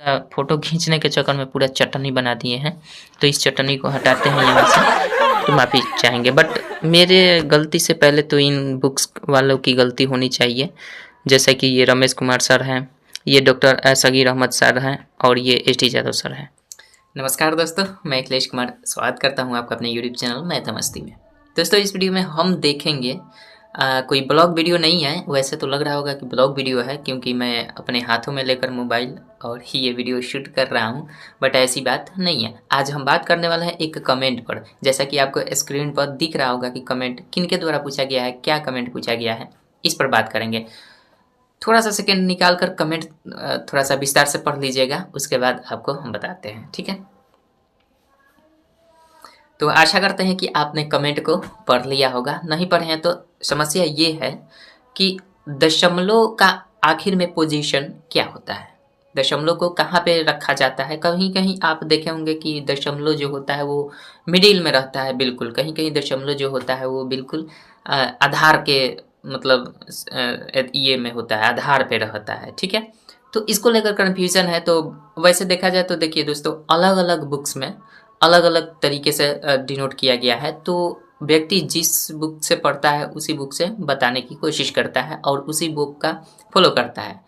Photo खींचने के चक्कर में पूरा चटनी बना दिए हैं, तो इस चटनी को हटाते हैं यहाँ से, तो माफ़ी चाहेंगे। बट मेरे गलती से पहले तो इन बुक्स वालों की गलती होनी चाहिए, जैसे कि ये रमेश कुमार सर हैं, ये डॉक्टर सगीर अहमद सर हैं और ये एस.टी. यादव सर हैं। नमस्कार दोस्तों, मैं अखिलेश कुमार स्वागत करता हूँ आपका अपने यूट्यूब चैनल मैथ मस्ती में। दोस्तों, इस वीडियो में हम देखेंगे कोई ब्लॉग वीडियो नहीं है, वैसे तो लग रहा होगा कि ब्लॉग वीडियो है क्योंकि मैं अपने हाथों में लेकर मोबाइल और ये वीडियो शूट कर रहा हूँ, बट ऐसी बात नहीं है। आज हम बात करने वाले हैं एक कमेंट पर। जैसा कि आपको स्क्रीन पर दिख रहा होगा कि कमेंट किनके द्वारा पूछा गया है, क्या कमेंट पूछा गया है, इस पर बात करेंगे। थोड़ा सा सेकेंड निकाल कर कमेंट थोड़ा सा विस्तार से पढ़ लीजिएगा, उसके बाद आपको हम बताते हैं, ठीक है। तो आशा करते हैं कि आपने कमेंट को पढ़ लिया होगा, नहीं पढ़े हैं तो समस्या ये है कि दशमलव का आखिर में पोजीशन क्या होता है, दशमलव को कहाँ पे रखा जाता है। कहीं कहीं आप देखे होंगे कि दशमलव जो होता है वो मिडिल में रहता है, बिल्कुल। कहीं कहीं दशमलव जो होता है वो बिल्कुल आधार के मतलब ये में होता है, आधार पे रहता है, ठीक है। तो इसको लेकर कन्फ्यूज़न है। तो वैसे देखा जाए तो देखिए दोस्तों, अलग अलग बुक्स में अलग अलग तरीके से डिनोट किया गया है। तो व्यक्ति जिस बुक से पढ़ता है उसी बुक से बताने की कोशिश करता है और उसी बुक का फॉलो करता है।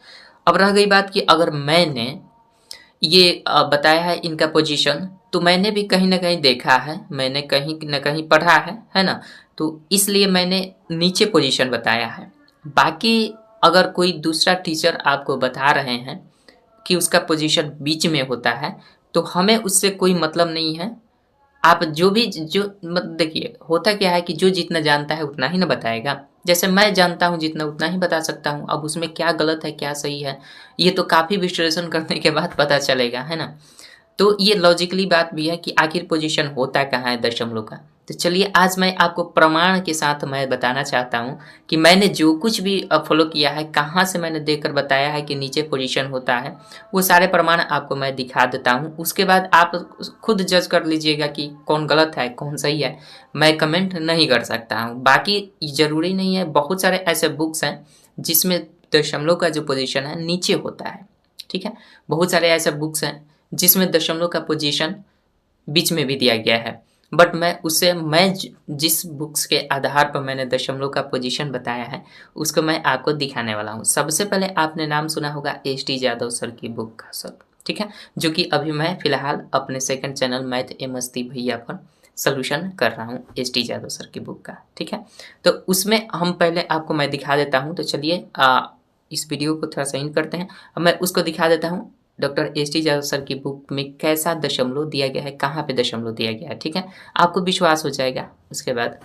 अब रह गई बात कि अगर मैंने ये बताया है इनका पोजीशन, तो मैंने भी कहीं ना कहीं देखा है, मैंने कहीं ना कहीं पढ़ा है ना, तो इसलिए मैंने नीचे पोजीशन बताया है। बाकी अगर कोई दूसरा टीचर आपको बता रहे हैं कि उसका पोजीशन बीच में होता है, तो हमें उससे कोई मतलब नहीं है। आप जो भी जो देखिए, होता क्या है कि जो जितना जानता है उतना ही ना बताएगा। जैसे मैं जानता हूँ जितना, उतना ही बता सकता हूँ। अब उसमें क्या गलत है क्या सही है, ये तो काफ़ी विश्लेषण करने के बाद पता चलेगा, है ना। तो ये लॉजिकली बात भी है कि आखिर पोजीशन होता कहाँ है दशमलव का। तो चलिए आज मैं आपको प्रमाण के साथ मैं बताना चाहता हूँ कि मैंने जो कुछ भी फॉलो किया है, कहाँ से मैंने देखकर बताया है कि नीचे पोजीशन होता है, वो सारे प्रमाण आपको मैं दिखा देता हूँ। उसके बाद आप खुद जज कर लीजिएगा कि कौन गलत है कौन सही है। मैं कमेंट नहीं कर सकता हूँ। बाकी ज़रूरी नहीं है, बहुत सारे ऐसे बुक्स हैं जिसमें दशमलव का जो पोजीशन है नीचे होता है, ठीक है। बहुत सारे ऐसे बुक्स हैं जिसमें दशमलव का पोजीशन बीच में भी दिया गया है, बट मैं जिस बुक्स के आधार पर मैंने दशमलव का पोजीशन बताया है उसको मैं आपको दिखाने वाला हूँ। सबसे पहले आपने नाम सुना होगा एस.टी. यादव सर की बुक का सर, ठीक है, जो कि अभी मैं फिलहाल अपने सेकंड चैनल मैथ ए मस्ती भैया पर सोल्यूशन कर रहा हूँ एस.टी. यादव सर की बुक का, ठीक है। तो उसमें हम पहले आपको मैं दिखा देता हूँ। तो चलिए इस वीडियो को थोड़ा सा इन करते हैं। अब मैं उसको दिखा देता हूँ, डॉक्टर एस.टी. यादव सर की बुक में कैसा दशमलव दिया गया है, कहाँ पे दशमलव दिया गया है, ठीक है। आपको विश्वास हो जाएगा उसके बाद।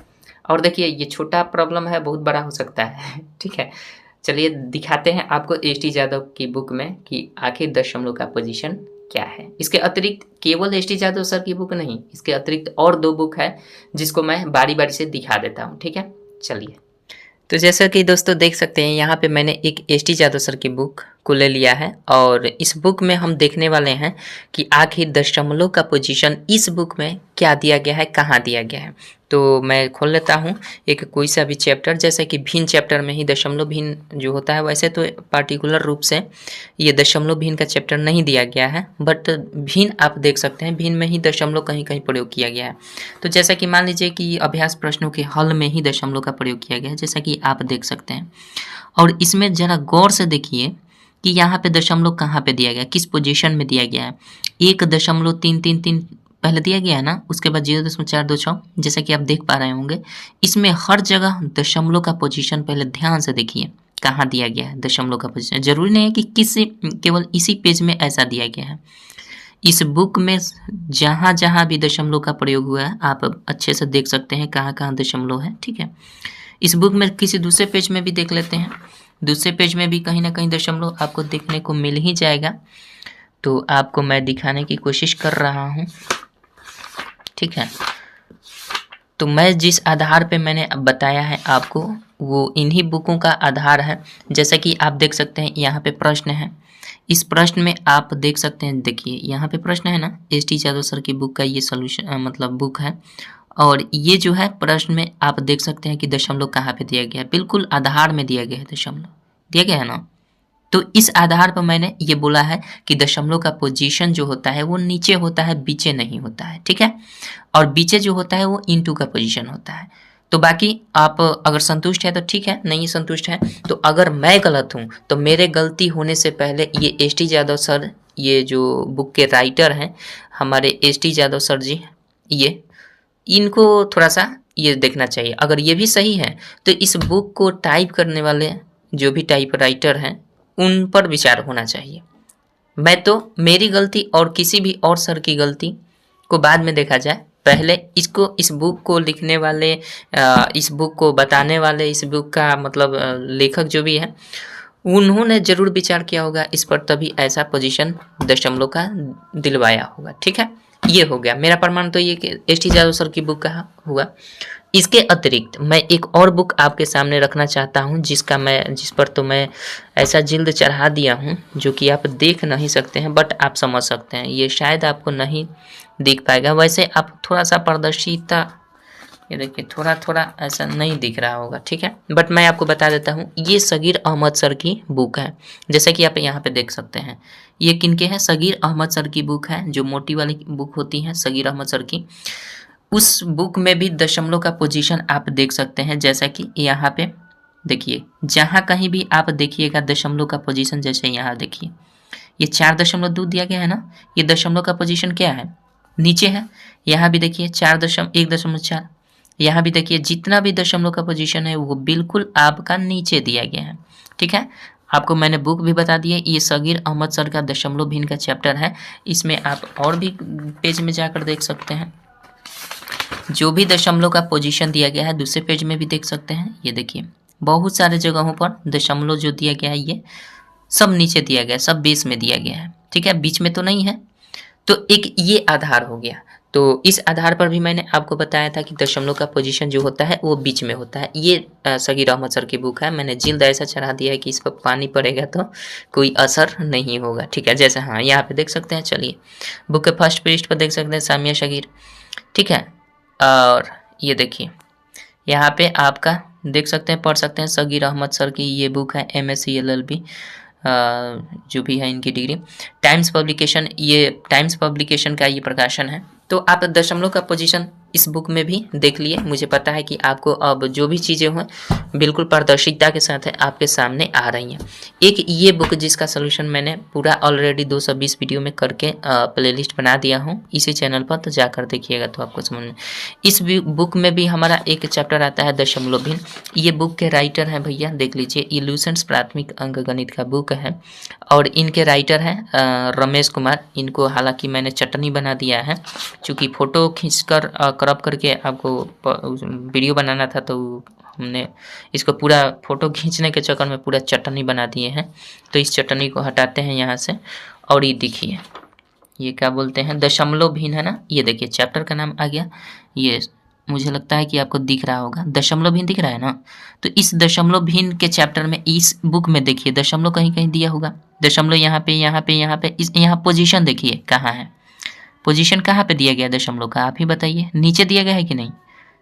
और देखिए, ये छोटा प्रॉब्लम है, बहुत बड़ा हो सकता है ठीक है। चलिए दिखाते हैं आपको एस.टी. यादव की बुक में कि आखिर दशमलव का पोजीशन क्या है। इसके अतिरिक्त केवल एस.टी. यादव सर की बुक नहीं, इसके अतिरिक्त और 2 बुक है जिसको मैं बारी बारी से दिखा देता हूँ, ठीक है। चलिए, तो जैसा कि दोस्तों देख सकते हैं, यहाँ पे मैंने एक एस.टी. यादव सर की बुक को ले लिया है और इस बुक में हम देखने वाले हैं कि आखिर दशमलव का पोजीशन इस बुक में क्या दिया गया है, कहाँ दिया गया है। तो मैं खोल लेता हूँ एक कोई सा भी चैप्टर, जैसे कि भिन्न चैप्टर में ही दशमलव भिन्न जो होता है, वैसे तो पार्टिकुलर रूप से ये दशमलव भिन्न का चैप्टर नहीं दिया गया है, बट भिन्न आप देख सकते हैं, भिन्न में ही दशमलव कहीं कहीं प्रयोग किया गया है। तो जैसा कि मान लीजिए कि अभ्यास प्रश्नों के हल में ही दशमलव का प्रयोग किया गया है, जैसा कि आप देख सकते हैं। और इसमें ज़रा गौर से देखिए कि यहाँ पे दशमलव कहाँ पे दिया गया, किस पोजीशन में दिया गया है। 1.333 पहले दिया गया है ना, उसके बाद 0.426, जैसा कि आप देख पा रहे होंगे। इसमें हर जगह दशमलव का पोजीशन पहले ध्यान से देखिए कहाँ दिया गया है दशमलव का पोजीशन। जरूरी नहीं है कि किसी केवल इसी पेज में ऐसा दिया गया है। इस बुक में जहाँ जहाँ भी दशमलव का प्रयोग हुआ है आप अच्छे से देख सकते हैं कहाँ कहाँ दशमलव है, ठीक है। इस बुक में किसी दूसरे पेज में भी देख लेते हैं, दूसरे पेज में भी कहीं ना कहीं दशमलव आपको देखने को मिल ही जाएगा। तो आपको मैं दिखाने की कोशिश कर रहा हूँ, ठीक है। तो मैं जिस आधार पे मैंने अब बताया है आपको, वो इन्हीं बुकों का आधार है। जैसा कि आप देख सकते हैं यहाँ पे प्रश्न है, इस प्रश्न में आप देख सकते हैं, देखिए यहाँ पे प्रश्न है ना, एस.टी. यादव सर की बुक का ये सोल्यूशन मतलब बुक है। और ये जो है प्रश्न में आप देख सकते हैं कि दशमलव कहाँ पे दिया गया है, बिल्कुल आधार में दिया गया है, दशमलव दिया गया है ना। तो इस आधार पर मैंने ये बोला है कि दशमलव का पोजीशन जो होता है वो नीचे होता है, बीचे नहीं होता है, ठीक है। और बीचे जो होता है वो इनटू का पोजीशन होता है। तो बाकी आप अगर संतुष्ट है तो ठीक है, नहीं संतुष्ट है तो अगर मैं गलत हूँ तो मेरे गलती होने से पहले ये एस.टी. यादव सर, ये जो बुक के राइटर हैं हमारे एस.टी. यादव सर जी, ये इनको थोड़ा सा ये देखना चाहिए। अगर ये भी सही है तो इस बुक को टाइप करने वाले जो भी टाइप राइटर हैं उन पर विचार होना चाहिए। मैं तो मेरी गलती और किसी भी और सर की गलती को बाद में देखा जाए, पहले इसको, इस बुक को लिखने वाले, इस बुक को बताने वाले, इस बुक का मतलब लेखक जो भी है उन्होंने ज़रूर विचार किया होगा इस पर, तभी ऐसा पोजीशन दशमलव का दिलवाया होगा, ठीक है। ये हो गया मेरा प्रमाण। तो ये कि एस.टी. यादव सर की बुक का हुआ। इसके अतिरिक्त मैं एक और बुक आपके सामने रखना चाहता हूँ जिस पर तो मैं ऐसा जिल्द चढ़ा दिया हूँ जो कि आप देख नहीं सकते हैं, बट आप समझ सकते हैं। ये शायद आपको नहीं दिख पाएगा, वैसे आप थोड़ा सा पारदर्शिता, ये देखिए थोड़ा थोड़ा ऐसा नहीं दिख रहा होगा, ठीक है, बट मैं आपको बता देता हूँ। ये सगीर अहमद सर की बुक है, जैसा कि आप यहाँ पे देख सकते हैं। ये किनके हैं? सगीर अहमद सर की बुक है, जो मोटी वाली बुक होती है सगीर अहमद सर की। उस बुक में भी दशमलव का पोजीशन आप देख सकते हैं, जैसा कि यहाँ पे देखिए, जहाँ कहीं भी आप देखिएगा दशमलव का पोजीशन, जैसे यहाँ देखिए ये 4.2 दिया गया है ना, ये दशमलव का पोजीशन क्या है? नीचे है। यहाँ भी देखिए 1.4, यहाँ भी देखिए जितना भी दशमलव का पोजीशन है वो बिल्कुल आपका नीचे दिया गया है, ठीक है। आपको मैंने बुक भी बता दी है, ये सगीर अहमद सर का दशमलव भिन्न का चैप्टर है। इसमें आप और भी पेज में जाकर देख सकते हैं, जो भी दशमलव का पोजीशन दिया गया है दूसरे पेज में भी देख सकते हैं। ये देखिए बहुत सारे जगहों पर दशमलव जो दिया गया है ये सब नीचे दिया गया है, सब बेस में दिया गया है, ठीक है, बीच में तो नहीं है। तो एक ये आधार हो गया। तो इस आधार पर भी मैंने आपको बताया था कि दशमलव का पोजीशन जो होता है वो बीच में होता है। ये सगीर अहमद सर की बुक है, मैंने जिल्द ऐसा चढ़ा दिया है कि इस पर पानी पड़ेगा तो कोई असर नहीं होगा, ठीक है। जैसे हाँ यहाँ पे देख सकते हैं, चलिए बुक के फर्स्ट पृष्ठ पर देख सकते हैं सामिया शगीर, ठीक है। और ये देखिए यहाँ पे आपका देख सकते हैं, पढ़ सकते हैं, सगीर अहमद सर की ये बुक है, MSc LLB जो भी है इनकी डिग्री, टाइम्स पब्लिकेशन, ये टाइम्स पब्लिकेशन का ये प्रकाशन है। तो आप दशमलव का पोजीशन इस बुक में भी देख लिए। मुझे पता है कि आपको अब जो भी चीज़ें हों बिल्कुल पारदर्शिता के साथ है आपके सामने आ रही हैं। एक ये बुक जिसका सलूशन मैंने पूरा ऑलरेडी 220 वीडियो में करके प्लेलिस्ट बना दिया हूँ इसी चैनल पर, तो जाकर देखिएगा तो आपको समझ में। इस बुक में भी हमारा एक चैप्टर आता है दशमलव भिन्न। ये बुक के राइटर हैं भैया, देख लीजिए, इल्यूशंस प्राथमिक अंक गणित का बुक है और इनके राइटर हैं रमेश कुमार। इनको हालांकि मैंने चटनी बना दिया है, चूँकि फ़ोटो खींचकर क्रॉप करके आपको वीडियो बनाना था तो हमने इसको पूरा फ़ोटो खींचने के चक्कर में पूरा चटनी बना दिए हैं। तो इस चटनी को हटाते हैं यहाँ से, और ये देखिए ये क्या बोलते हैं, दशमलव भिन्न है ना। ये देखिए चैप्टर का नाम आ गया, ये मुझे लगता है कि आपको दिख रहा होगा, दशमलव भिन्न दिख रहा है ना। तो इस दशमलव भिन्न के चैप्टर में, इस बुक में देखिए दशमलव कहीं कहीं दिया होगा, दशमलव यहाँ पे यहाँ पे यहाँ पे, इस यहाँ पोजीशन देखिए कहाँ है, पोजीशन कहाँ पे दिया गया दशमलव का, आप ही बताइए। नीचे दिया गया है कि नहीं?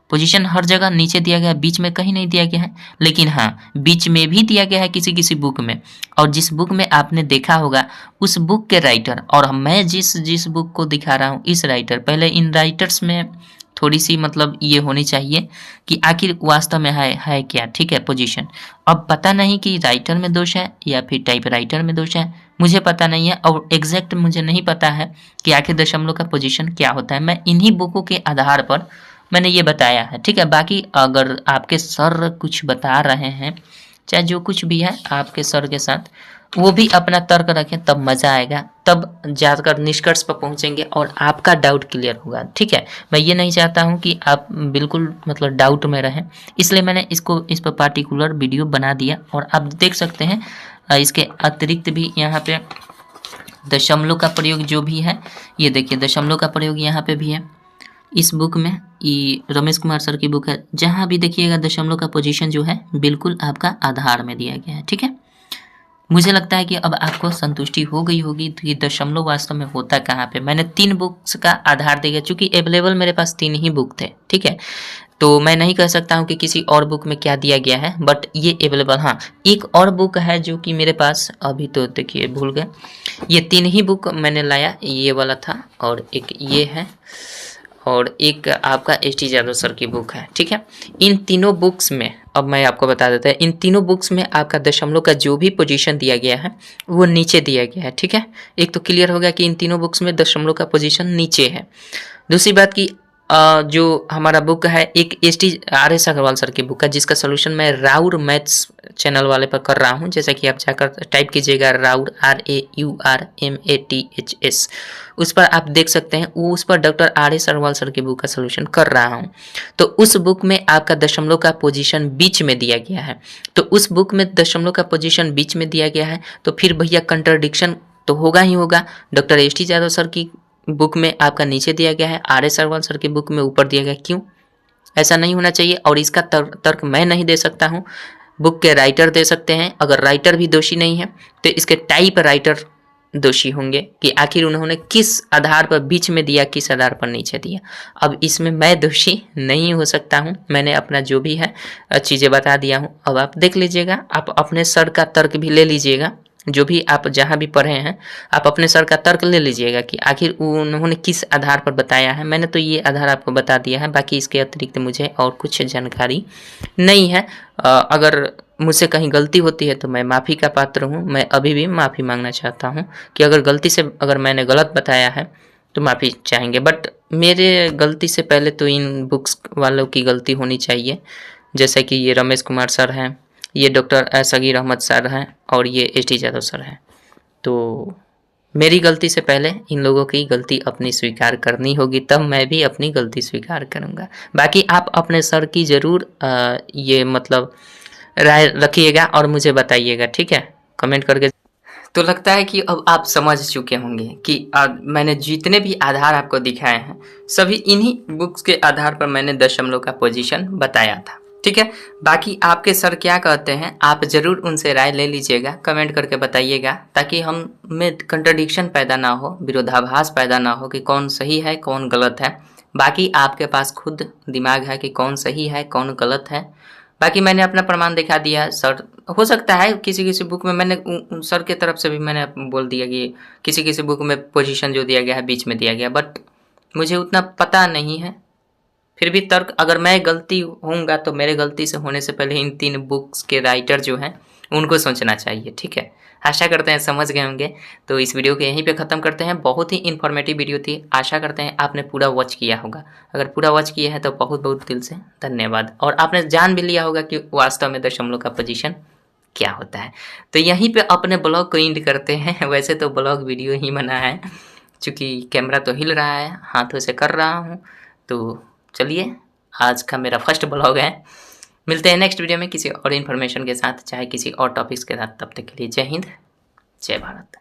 पोजीशन हर जगह नीचे दिया गया है, बीच में कहीं नहीं दिया गया है। लेकिन हाँ, बीच में भी दिया गया है किसी किसी बुक में, और जिस बुक में आपने देखा होगा उस बुक के राइटर, और मैं जिस बुक को दिखा रहा हूँ इस राइटर, पहले इन राइटर्स में थोड़ी सी मतलब ये होनी चाहिए कि आखिर वास्तव में है क्या, ठीक है, पोजीशन। अब पता नहीं कि राइटर में दोष है या फिर टाइप राइटर में दोष है, मुझे पता नहीं है, और एग्जैक्ट मुझे नहीं पता है कि आखिर दशमलव का पोजीशन क्या होता है। मैं इन्हीं बुकों के आधार पर मैंने ये बताया है, ठीक है। बाकी अगर आपके सर कुछ बता रहे हैं, चाहे जो कुछ भी है आपके सर के साथ, वो भी अपना तर्क रखें, तब मज़ा आएगा, तब जाकर निष्कर्ष पर पहुंचेंगे और आपका डाउट क्लियर होगा, ठीक है। मैं ये नहीं चाहता हूं कि आप बिल्कुल मतलब डाउट में रहें, इसलिए मैंने इसको इस पर पार्टिकुलर वीडियो बना दिया। और आप देख सकते हैं इसके अतिरिक्त भी यहाँ पे दशमलव का प्रयोग जो भी है, ये देखिए दशमलव का प्रयोग यहाँ पे भी है इस बुक में। ये रमेश कुमार सर की बुक है, जहाँ भी देखिएगा दशमलव का पोजीशन जो है बिल्कुल आपका आधार में दिया गया है, ठीक है। मुझे लगता है कि अब आपको संतुष्टि हो गई होगी कि दशमलव वास्तव में होता कहाँ पे। मैंने 3 बुक्स का आधार दिया, चूँकि अवेलेबल मेरे पास 3 ही बुक थे, ठीक है? तो मैं नहीं कह सकता हूँ कि किसी और बुक में क्या दिया गया है, बट ये अवेलेबल। हाँ, एक और बुक है जो कि मेरे पास अभी तो देखिए भूल गए। ये 3 ही बुक मैंने लाया, ये वाला था और एक ये है और एक आपका एस.टी. यादव सर की बुक है, ठीक है? इन तीनों बुक्स में अब मैं आपको बता देता हूँ, इन तीनों बुक्स में आपका दशमलव का जो भी पोजीशन दिया गया है वो नीचे दिया गया है, ठीक है? एक तो क्लियर हो गया कि इन तीनों बुक्स में दशमलव का पोजीशन नीचे है। दूसरी बात की जो हमारा बुक है एक एस.टी. आर.एस. अग्रवाल सर की बुक है, जिसका सोल्यूशन मैं राउर मैथ्स चैनल वाले पर कर रहा हूँ। जैसा कि आप जाकर टाइप कीजिएगा राउर RAURMATHS, उस पर आप देख सकते हैं। वो उस पर डॉक्टर आर.एस. अग्रवाल सर की बुक का सोल्यूशन कर रहा हूँ। तो उस बुक में आपका दशमलव का पोजीशन बीच में दिया गया है। तो उस बुक में दशमलव का पोजीशन बीच में दिया गया है, तो फिर भैया कंट्राडिक्शन तो होगा ही होगा। Doctor S T. यादव सर की बुक में आपका नीचे दिया गया है, आर.एस. अग्रवाल सर की बुक में ऊपर दिया गया, क्यों? ऐसा नहीं होना चाहिए। और इसका तर्क मैं नहीं दे सकता हूँ, बुक के राइटर दे सकते हैं। अगर राइटर भी दोषी नहीं है तो इसके टाइप राइटर दोषी होंगे कि आखिर उन्होंने किस आधार पर बीच में दिया, किस आधार पर नीचे दिया। अब इसमें मैं दोषी नहीं हो सकता हूँ। मैंने अपना जो भी है चीज़ें बता दिया हूँ। अब आप देख लीजिएगा, आप अपने सर का तर्क भी ले लीजिएगा। जो भी आप जहाँ भी पढ़े हैं आप अपने सर का तर्क ले लीजिएगा कि आखिर उन्होंने किस आधार पर बताया है। मैंने तो ये आधार आपको बता दिया है, बाकी इसके अतिरिक्त मुझे और कुछ जानकारी नहीं है। अगर मुझसे कहीं गलती होती है तो मैं माफ़ी का पात्र हूँ। मैं अभी भी माफ़ी मांगना चाहता हूँ कि अगर गलती से अगर मैंने गलत बताया है तो माफ़ी चाहेंगे, बट मेरे गलती से पहले तो इन बुक्स वालों की गलती होनी चाहिए। जैसे कि ये रमेश कुमार सर हैं, ये डॉक्टर सगीर अहमद सर हैं और ये एस.टी. यादव सर हैं। तो मेरी गलती से पहले इन लोगों की गलती अपनी स्वीकार करनी होगी, तब मैं भी अपनी गलती स्वीकार करूँगा। बाकी आप अपने सर की ज़रूर ये मतलब राय रखिएगा और मुझे बताइएगा, ठीक है? कमेंट करके। तो लगता है कि अब आप समझ चुके होंगे कि मैंने जितने भी आधार आपको दिखाए हैं सभी इन्हीं बुक्स के आधार पर मैंने दशमलव का पोजीशन बताया था, ठीक है? बाकी आपके सर क्या कहते हैं आप ज़रूर उनसे राय ले लीजिएगा, कमेंट करके बताइएगा, ताकि हम में कंट्रडिक्शन पैदा ना हो, विरोधाभास पैदा ना हो कि कौन सही है कौन गलत है। बाकी आपके पास खुद दिमाग है कि कौन सही है कौन गलत है। बाकी मैंने अपना प्रमाण दिखा दिया सर। हो सकता है किसी किसी बुक में मैंने सर के तरफ से भी मैंने बोल दिया कि किसी किसी बुक में पोजीशन जो दिया गया है बीच में दिया गया, बट मुझे उतना पता नहीं है। फिर भी तर्क अगर मैं गलती होऊंगा तो मेरे गलती से होने से पहले इन 3 बुक्स के राइटर जो हैं उनको सोचना चाहिए, ठीक है? आशा करते हैं समझ गए होंगे। तो इस वीडियो को यहीं पे ख़त्म करते हैं। बहुत ही इन्फॉर्मेटिव वीडियो थी, आशा करते हैं आपने पूरा वॉच किया होगा। अगर पूरा वॉच किए हैं तो बहुत बहुत दिल से धन्यवाद, और आपने जान भी लिया होगा कि वास्तव में दशमलव का पोजीशन क्या होता है। तो यहीं पे अपने ब्लॉग को एंड करते हैं। वैसे तो ब्लॉग वीडियो ही बना है, चूँकि कैमरा तो हिल रहा है, हाथों से कर रहा हूँ। तो चलिए, आज का मेरा फर्स्ट ब्लॉग है। मिलते हैं नेक्स्ट वीडियो में किसी और इन्फॉर्मेशन के साथ, चाहे किसी और टॉपिक्स के साथ। तब तक के लिए जय हिंद, जय भारत।